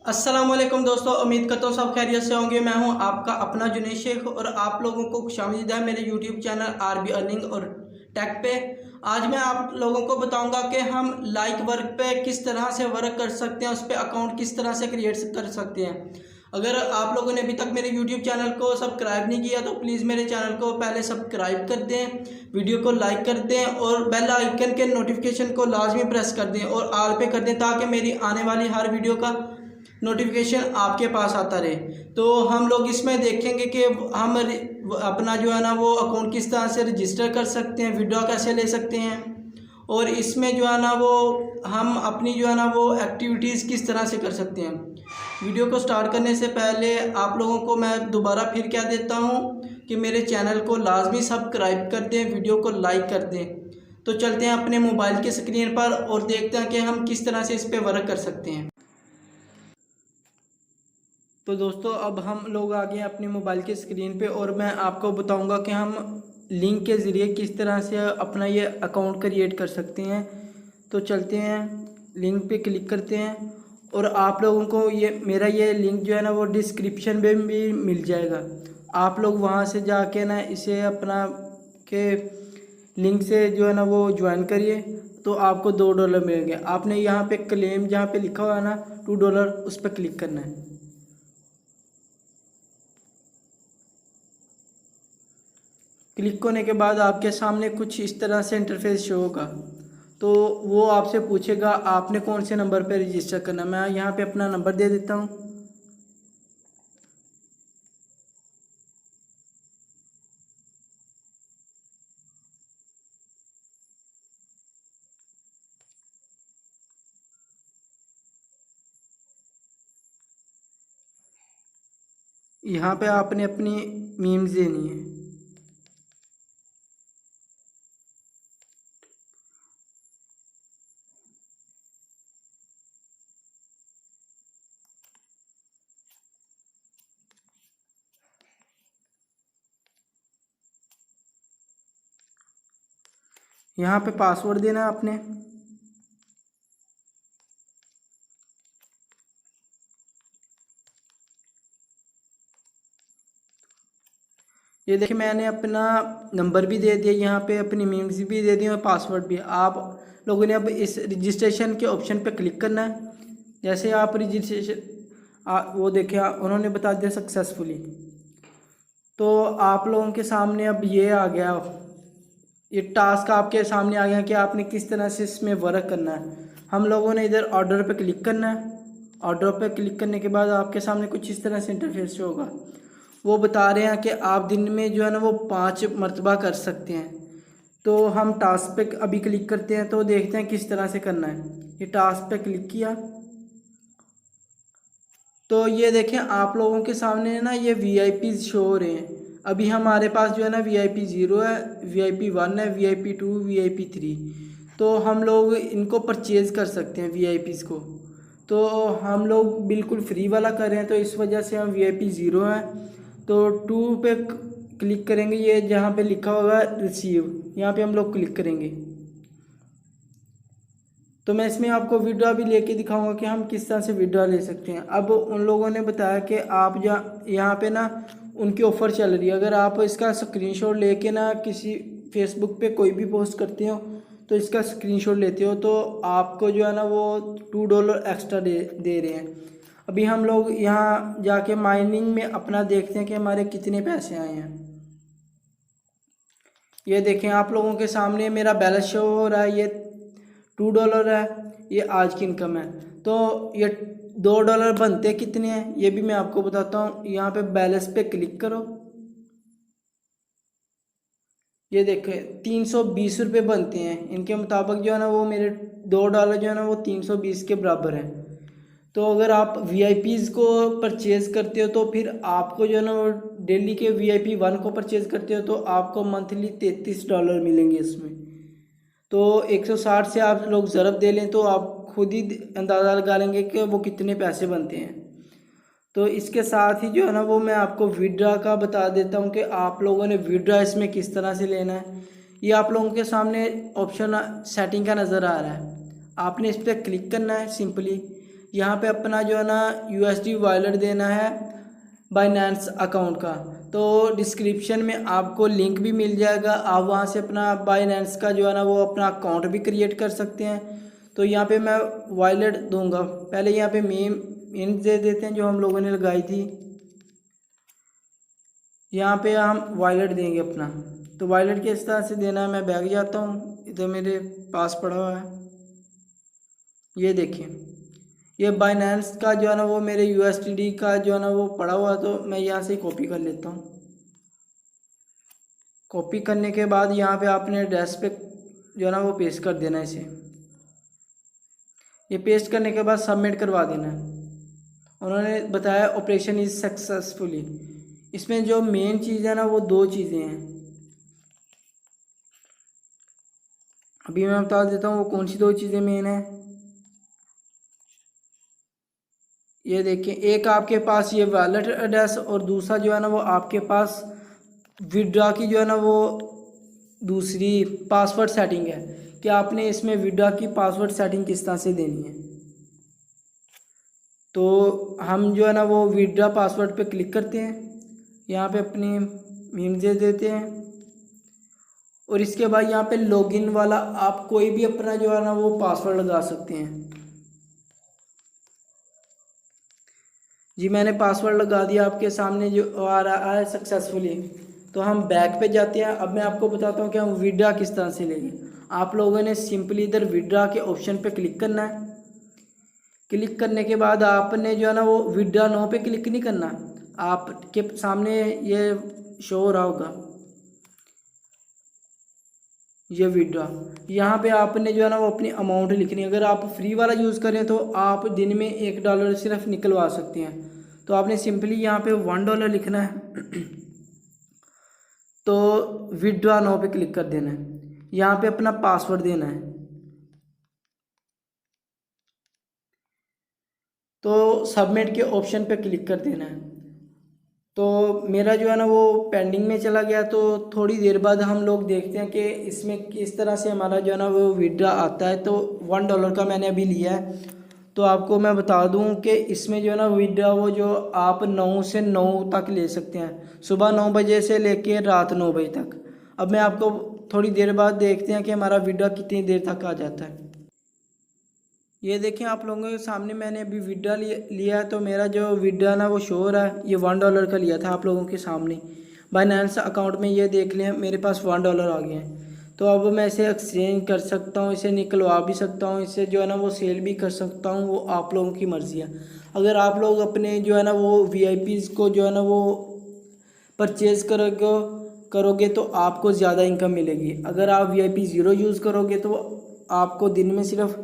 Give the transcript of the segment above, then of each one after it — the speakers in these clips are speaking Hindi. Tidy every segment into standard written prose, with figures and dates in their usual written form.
अस्सलाम वालेकुम दोस्तों, उम्मीद करता हूँ सब खैरियत से होंगे। मैं हूँ आपका अपना जुनेद शेख और आप लोगों को खुशामदीद है मेरे यूट्यूब चैनल आरबी अर्निंग और टेक पे। आज मैं आप लोगों को बताऊंगा कि हम लाइक वर्क पे किस तरह से वर्क कर सकते हैं, उस पर अकाउंट किस तरह से क्रिएट कर सकते हैं। अगर आप लोगों ने अभी तक मेरे यूट्यूब चैनल को सब्सक्राइब नहीं किया तो प्लीज़ मेरे चैनल को पहले सब्सक्राइब कर दें, वीडियो को लाइक कर दें और बेल आइकन के नोटिफिकेशन को लाजमी प्रेस कर दें और ऑल पे कर दें ताकि मेरी आने वाली हर वीडियो का नोटिफिकेशन आपके पास आता रहे। तो हम लोग इसमें देखेंगे कि हम अपना जो है ना वो अकाउंट किस तरह से रजिस्टर कर सकते हैं, विड्रॉ कैसे ले सकते हैं और इसमें जो है ना वो हम अपनी जो है ना वो एक्टिविटीज़ किस तरह से कर सकते हैं। वीडियो को स्टार्ट करने से पहले आप लोगों को मैं दोबारा फिर कह देता हूँ कि मेरे चैनल को लाजमी सब्सक्राइब कर दें, वीडियो को लाइक कर दें। तो चलते हैं अपने मोबाइल की स्क्रीन पर और देखते हैं कि हम किस तरह से इस पर वर्क कर सकते हैं। तो दोस्तों अब हम लोग आ गए अपने मोबाइल के स्क्रीन पे और मैं आपको बताऊंगा कि हम लिंक के ज़रिए किस तरह से अपना ये अकाउंट क्रिएट कर सकते हैं। तो चलते हैं, लिंक पे क्लिक करते हैं और आप लोगों को मेरा ये लिंक जो है ना वो डिस्क्रिप्शन में भी मिल जाएगा। आप लोग वहाँ से जाके ना इसे अपना के लिंक से जो है ना वो ज्वाइन करिए तो आपको $2 मिलेंगे। आपने यहाँ पे क्लेम जहाँ पे लिखा हुआ है ना $2 उस पर क्लिक करना है। क्लिक होने के बाद आपके सामने कुछ इस तरह से इंटरफेस शो होगा। तो वो आपसे पूछेगा आपने कौन से नंबर पर रजिस्टर करना। मैं यहाँ पे अपना नंबर दे देता हूँ। यहाँ पे आपने अपनी मीम्स देनी है। यहाँ पे पासवर्ड देना है आपने। ये देखिए मैंने अपना नंबर भी दे दिया, यहाँ पे अपनी मीम्स भी दे दी और पासवर्ड भी। आप लोगों ने अब इस रजिस्ट्रेशन के ऑप्शन पे क्लिक करना है। जैसे आप रजिस्ट्रेशन वो देखिए उन्होंने बता दिया सक्सेसफुली। तो आप लोगों के सामने अब ये आ गया, ये टास्क आपके सामने आ गया कि आपने किस तरह से इसमें वर्क करना है। हम लोगों ने इधर ऑर्डर पे क्लिक करना है। ऑर्डर पे क्लिक करने के बाद आपके सामने कुछ इस तरह से इंटरफेस होगा। वो बता रहे हैं कि आप दिन में जो है ना वो 5 मरतबा कर सकते हैं। तो हम टास्क पे अभी क्लिक करते हैं तो देखते हैं किस तरह से करना है। ये टास्क पे क्लिक किया तो ये देखें आप लोगों के सामने ना ये वीआईपी शो हो रहे हैं। अभी हमारे पास जो है ना VIP 0 है, VIP 1 है, VIP 2, VIP 3। तो हम लोग इनको परचेज़ कर सकते हैं VIPs को। तो हम लोग बिल्कुल फ्री वाला कर रहे हैं तो इस वजह से हम VIP 0 हैं। तो 2 पे क्लिक करेंगे, ये जहाँ पे लिखा होगा रिसीव, यहाँ पे हम लोग क्लिक करेंगे। तो मैं इसमें आपको विड्रॉ भी लेके दिखाऊंगा कि हम किस तरह से विड्रॉ ले सकते हैं। अब उन लोगों ने बताया कि आप यहाँ पे ना उनकी ऑफ़र चल रही है। अगर आप इसका स्क्रीनशॉट लेके ना किसी फेसबुक पे कोई भी पोस्ट करते हो तो इसका स्क्रीनशॉट लेते हो तो आपको जो है ना वो $2 एक्स्ट्रा दे रहे हैं। अभी हम लोग यहाँ जाके माइनिंग में अपना देखते हैं कि हमारे कितने पैसे आए हैं। ये देखें आप लोगों के सामने मेरा बैलेंस शो हो रहा है, ये $2 है, ये आज की इनकम है। तो ये $2 बनते कितने हैं ये भी मैं आपको बताता हूँ। यहाँ पे बैलेंस पे क्लिक करो, ये देखें ₹320 बनते हैं। इनके मुताबिक जो है ना वो मेरे $2 जो है ना वो 320 के बराबर है। तो अगर आप VIPs को परचेज़ करते हो तो फिर आपको जो है ना वो डेली के VIP 1 को परचेज़ करते हो तो आपको मंथली $33 मिलेंगे इसमें। तो 160 से आप लोग ज़रब दे लें तो आप खुद ही अंदाज़ा लगा लेंगे कि वो कितने पैसे बनते हैं। तो इसके साथ ही जो है ना वो मैं आपको विड्रा का बता देता हूँ कि आप लोगों ने विड्रा इसमें किस तरह से लेना है। ये आप लोगों के सामने ऑप्शन सेटिंग का नज़र आ रहा है, आपने इस पर क्लिक करना है सिंपली। यहाँ पे अपना जो है ना USD वॉलेट देना है बाइनेंस अकाउंट का। तो डिस्क्रिप्शन में आपको लिंक भी मिल जाएगा, आप वहाँ से अपना बाइनेंस का जो है ना वो अपना अकाउंट भी क्रिएट कर सकते हैं। तो यहाँ पे मैं वॉलेट दूंगा, पहले यहाँ पे मेन दे देते हैं जो हम लोगों ने लगाई थी। यहाँ पे हम वॉलेट देंगे अपना। तो वॉलेट किस तरह से देना है, मैं बैग जाता हूँ, इधर मेरे पास पड़ा हुआ है, ये देखिए ये बाइनेंस का जो है ना वो मेरे USDT का जो है ना वो पड़ा हुआ, तो मैं यहाँ से कॉपी कर लेता हूँ। कॉपी करने के बाद यहाँ पे आपने एड्रेस पे जो है ना वो पेस्ट कर देना है इसे। ये पेस्ट करने के बाद सबमिट करवा देना है। उन्होंने बताया ऑपरेशन इज सक्सेसफुली। इसमें जो मेन चीज़ है ना वो दो चीज़ें हैं, अभी मैं बता देता हूँ वो कौन सी दो चीज़ें मेन है। ये देखिए, एक आपके पास ये वॉलेट एड्रेस और दूसरा जो है ना वो आपके पास विड्रॉ की जो है ना वो दूसरी पासवर्ड सेटिंग है कि आपने इसमें विड्रॉ की पासवर्ड सेटिंग किस तरह से देनी है। तो हम जो है ना वो विड्रॉ पासवर्ड पे क्लिक करते हैं, यहाँ पे अपनी मीम दे देते हैं और इसके बाद यहाँ पे लॉगिन वाला आप कोई भी अपना जो है ना वो पासवर्ड लगा सकते हैं। जी मैंने पासवर्ड लगा दिया, आपके सामने जो आ रहा है सक्सेसफुली। तो हम बैक पे जाते हैं। अब मैं आपको बताता हूँ कि हम विड्रॉ किस तरह से लेंगे। आप लोगों ने सिंपली इधर विड्रॉ के ऑप्शन पे क्लिक करना है। क्लिक करने के बाद आपने जो है ना वो विड्रॉ नो पे क्लिक नहीं करना, आपके सामने ये शो हो रहा होगा ये विड्रॉ, यहाँ पे आपने जो है ना वो अपनी अमाउंट लिखनी है। अगर आप फ्री वाला यूज़ करें तो आप दिन में $1 सिर्फ निकलवा सकते हैं। तो आपने सिंपली यहाँ पे $1 लिखना है तो विड्रॉ नो पे क्लिक कर देना है। यहाँ पे अपना पासवर्ड देना है। तो सबमिट के ऑप्शन पे क्लिक कर देना है। तो मेरा जो है ना वो पेंडिंग में चला गया। तो थोड़ी देर बाद हम लोग देखते हैं कि इसमें किस तरह से हमारा जो है ना वो विड्रॉ आता है। तो $1 का मैंने अभी लिया है। तो आपको मैं बता दूं कि इसमें जो है ना विड्रॉ वो जो आप 9 से 9 तक ले सकते हैं, सुबह 9 बजे से लेके रात 9 बजे तक। अब मैं आपको थोड़ी देर बाद देखते हैं कि हमारा विड्रॉ कितनी देर तक आ जाता है। ये देखें आप लोगों के सामने मैंने अभी विड्रॉ लिया। तो मेरा जो विड्रॉ ना वो शो हो रहा है, ये $1 का लिया था आप लोगों के सामने। बाइनेंस अकाउंट में ये देख लें मेरे पास $1 आ गए हैं। तो अब मैं इसे एक्सचेंज कर सकता हूँ, इसे निकलवा भी सकता हूँ, इसे जो है ना वो सेल भी कर सकता हूँ, वो आप लोगों की मर्ज़ी है। अगर आप लोग अपने जो है ना वो VIPs को जो है ना वो परचेज़ करोगे तो आपको ज़्यादा इनकम मिलेगी। अगर आप VIP 0 यूज़ करोगे तो आपको दिन में सिर्फ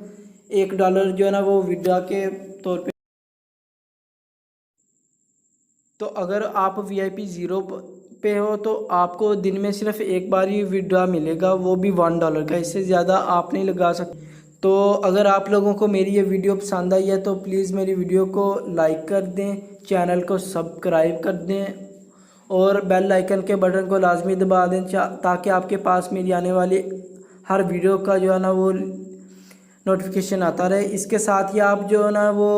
$1 जो है ना वो विड्रॉ के तौर पे। तो अगर आप VIP 0 पे हो तो आपको दिन में सिर्फ एक बार ही विड्रॉ मिलेगा, वो भी $1 का, इससे ज़्यादा आप नहीं लगा सकते। तो अगर आप लोगों को मेरी ये वीडियो पसंद आई है तो प्लीज़ मेरी वीडियो को लाइक कर दें, चैनल को सब्सक्राइब कर दें और बेल आइकन के बटन को लाजमी दबा दें ताकि आपके पास मेरी आने वाली हर वीडियो का जो है ना वो नोटिफिकेशन आता रहे। इसके साथ ही आप जो है ना वो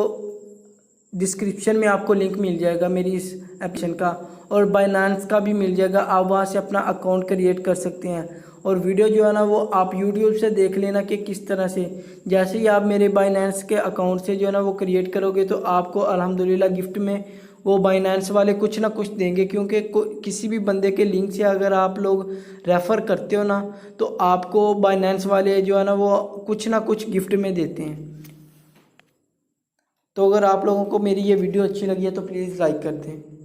डिस्क्रिप्शन में आपको लिंक मिल जाएगा मेरी इस एप्लीकेशन का और बाइनेंस का भी मिल जाएगा। आप वहाँ से अपना अकाउंट क्रिएट कर सकते हैं और वीडियो जो है ना वो आप यूट्यूब से देख लेना कि किस तरह से। जैसे ही आप मेरे बाइनेंस के अकाउंट से जो है ना वो क्रिएट करोगे तो आपको अल्हम्दुलिल्लाह गिफ्ट में वो बाइनेंस वाले कुछ ना कुछ देंगे, क्योंकि किसी भी बंदे के लिंक से अगर आप लोग रेफ़र करते हो ना तो आपको बाइनेंस वाले जो है ना वो कुछ ना कुछ गिफ्ट में देते हैं। तो अगर आप लोगों को मेरी ये वीडियो अच्छी लगी है तो प्लीज़ लाइक कर दें।